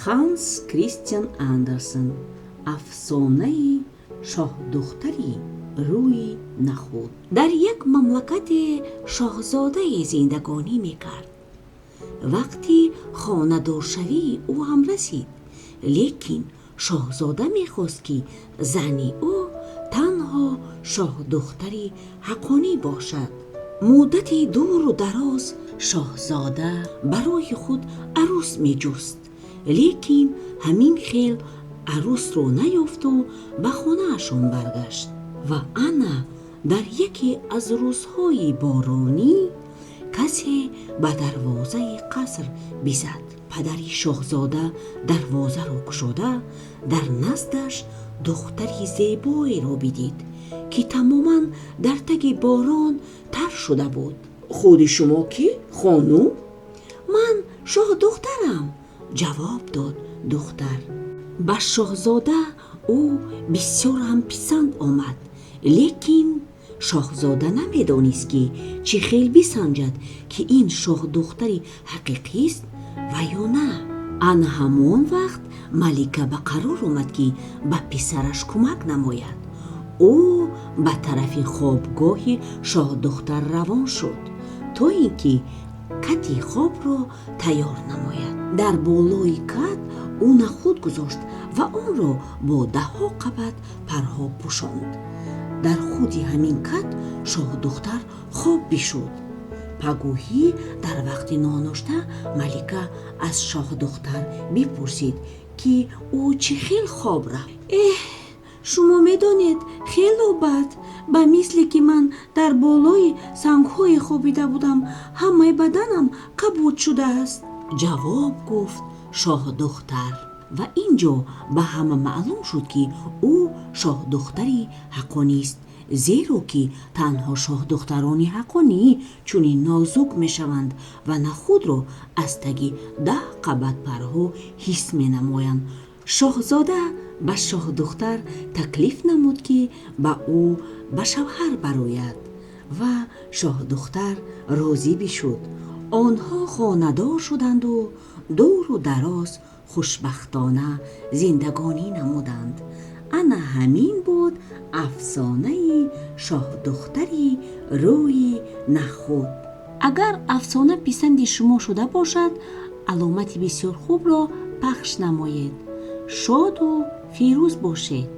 هانس کریستیان اندرسن. افسانه شاهدختری روی نخود. در یک مملکت شاهزاده زندگانی میکرد. وقتی خانه‌دارشوی او هم رسید، لیکن شاهزاده میخواست که زنی او تنها شاهدختری حقانی باشد. مدتی دور و دراز شاهزاده برای خود عروس میجست، لیکن همین خیل عروس رو نیافت و به خانه‌شان برگشت. و انا در یکی از روزهای بارانی کسی به دروازه قصر بزد. پدری شاهزاده دروازه را گشوده در نزدش دختری زیبایی را بدید که تماما در تگ باران تر شده بود. خود شما کی خانم؟ من شاه دخترم، جواب داد دختر. به شاهزاده او بسیار هم پسند آمد، لیکن شاهزاده نمیدانست که چه خیل بسنجد که این شاه دختری حقیقی است و یا نه. آن همان وقت ملکه به قرار آمد که به پسرش کمک نماید. او به طرف خوابگاه شاه دختر روان شد تا اینکه کتی خواب را تیار نماید. در بالای کت او نخود گذاشت و آن را با 10 قبط پرها پوشاند. در خود همین کت شاه دختر خواب بشد. پگویی در وقت ناناشته ملکه از شاه دختر بپرسید که او چه خیل خواب رفت. شما میدانید خیلی بد، به مثلی که من در بالای سنگ‌های خوابیده بودم، همه بدنم کبود شده است، جواب گفت شاه دختر. و اینجا به همه معلوم شد که او شاه دختری حقانی است، زیرا که تنها شاه دختران حقانی چون نازک می شوند و نخود را از تگ 10 قبط پرها حس می نمایند. شاهزاده به شاه دختر تکلیف نمود که به او به شوهر براید و شاه دختر راضی بشد. آنها خانه‌دار شدند و دور و دراز خوشبختانه زندگانی نمودند. انا همین بود افسانه شاه دختری روی نخود. اگر افسانه پسند شما شده باشد، علامت بسیار خوب را پخش نمایید. شاد و فیروز باشید.